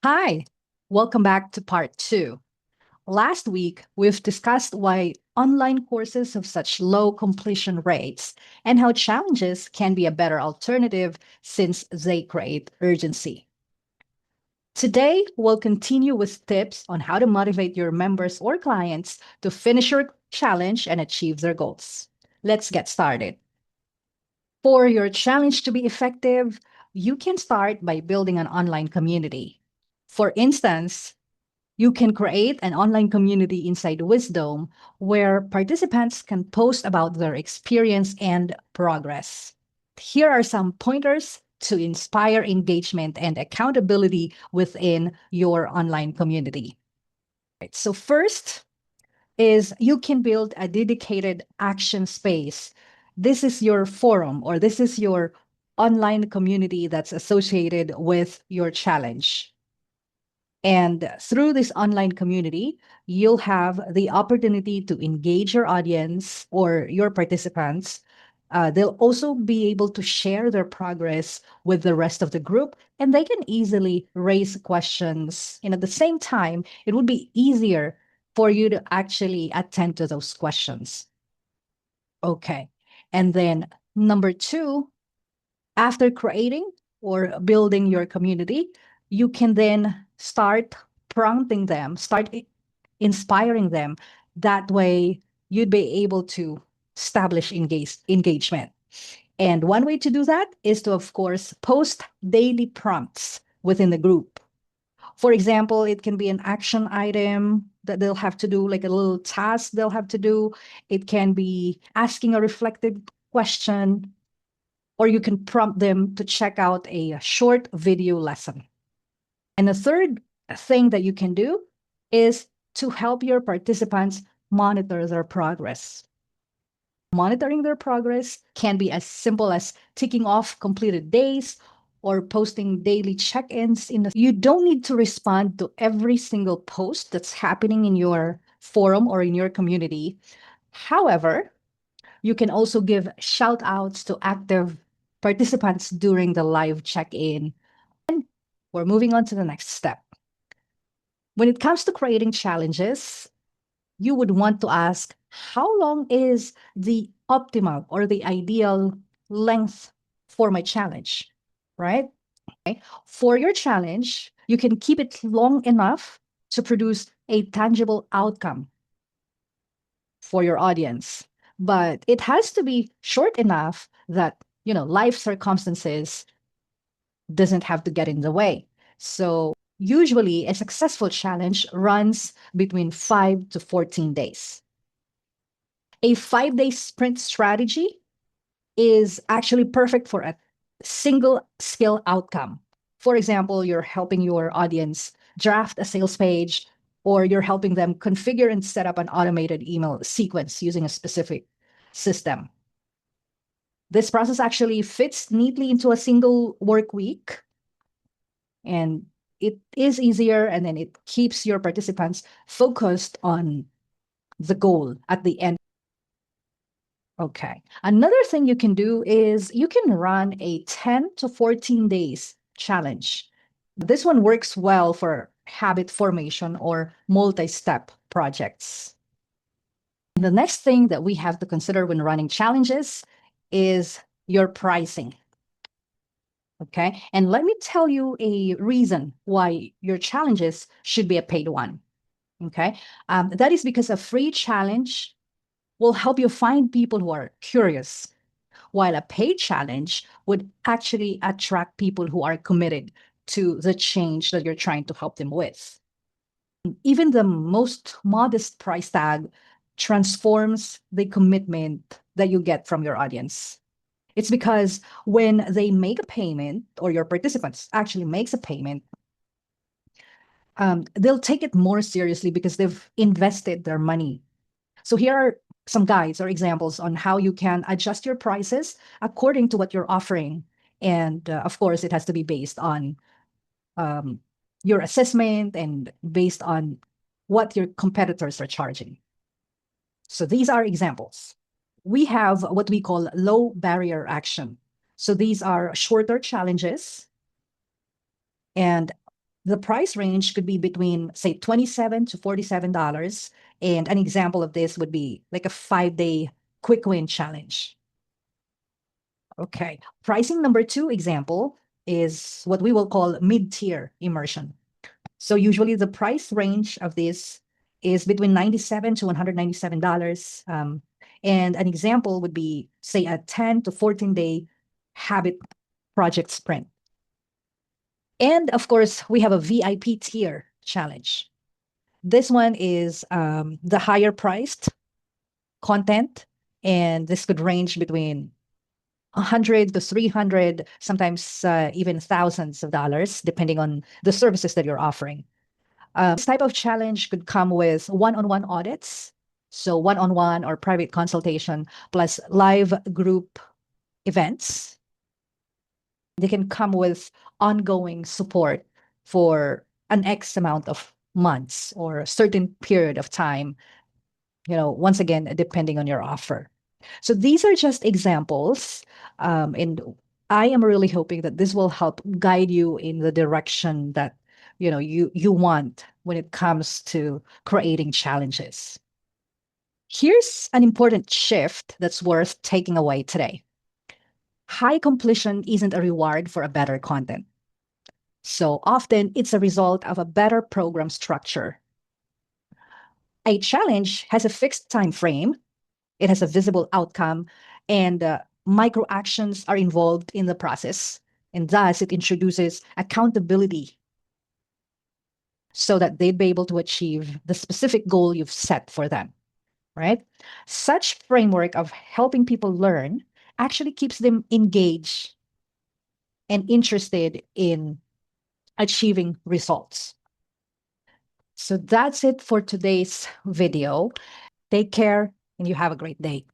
Hi, welcome back to part two. Last week, we've discussed why online courses have such low completion rates and how challenges can be a better alternative since they create urgency. Today, we'll continue with tips on how to motivate your members or clients to finish your challenge and achieve their goals. Let's get started. For your challenge to be effective, you can start by building an online community. For instance, you can create an online community inside WISDOME where participants can post about their experience and progress. Here are some pointers to inspire engagement and accountability within your online community. Right, so first is you can build a dedicated action space. This is your forum or this is your online community that's associated with your challenge. And through this online community, you'll have the opportunity to engage your audience or your participants. They'll also be able to share their progress with the rest of the group, and they can easily raise questions. And at the same time, it would be easier for you to actually attend to those questions. Okay. And then number two, after creating or building your community, you can then start prompting them, inspiring them. That way, you'd be able to establish engagement. And one way to do that is to, of course, post daily prompts within the group. For example, it can be an action item that they'll have to do, like a little task they'll have to do. It can be asking a reflective question, or you can prompt them to check out a short video lesson. And the third thing that you can do is to help your participants monitor their progress. Monitoring their progress can be as simple as ticking off completed days or posting daily check-ins you don't need to respond to every single post that's happening in your forum or in your community. However, you can also give shout outs to active participants during the live check-in. We're moving on to the next step. When it comes to creating challenges, you would want to ask, how long is the optimal or the ideal length for my challenge, right? For your challenge, you can keep it long enough to produce a tangible outcome for your audience, but it has to be short enough that, life circumstances doesn't have to get in the way. So usually a successful challenge runs between 5 to 14 days. A 5-day sprint strategy is actually perfect for a single skill outcome. For example, you're helping your audience draft a sales page, or you're helping them configure and set up an automated email sequence using a specific system. This process actually fits neatly into a single work week, and it is easier, and then it keeps your participants focused on the goal at the end. Okay. Another thing you can do is you can run a 10 to 14 days challenge. This one works well for habit formation or multi-step projects. The next thing that we have to consider when running challenges is your pricing. Okay. And let me tell you a reason why your challenges should be a paid one. Okay. That is because a free challenge will help you find people who are curious, while a paid challenge would actually attract people who are committed to the change that you're trying to help them with. Even the most modest price tag transforms the commitment that you get from your audience. It's because when they make a payment, or your participants actually makes a payment, they'll take it more seriously because they've invested their money. So here are some guides or examples on how you can adjust your prices according to what you're offering. And of course, it has to be based on your assessment and based on what your competitors are charging. So these are examples. We have what we call low barrier action. So these are shorter challenges, and the price range could be between, say, $27 to $47. And an example of this would be like a 5-day quick win challenge. Okay. Pricing number two example is what we will call mid-tier immersion. So usually the price range of this is between $97 to $197. And an example would be, say, a 10 to 14-day habit project sprint. And of course, we have a VIP tier challenge. This one is the higher priced content, and this could range between 100 to 300, sometimes even thousands of dollars, depending on the services that you're offering. This type of challenge could come with one-on-one audits, so one-on-one or private consultation, plus live group events. They can come with ongoing support for an X amount of months or a certain period of time, once again, depending on your offer. So these are just examples. And I am really hoping that this will help guide you in the direction that you want when it comes to creating challenges. Here's an important shift that's worth taking away today. High completion isn't a reward for a better content. So often it's a result of a better program structure. A challenge has a fixed time frame, it has a visible outcome, and micro actions are involved in the process. And thus, it introduces accountability so that they'd be able to achieve the specific goal you've set for them, right? Such framework of helping people learn actually keeps them engaged and interested in achieving results. So that's it for today's video. Take care and you have a great day.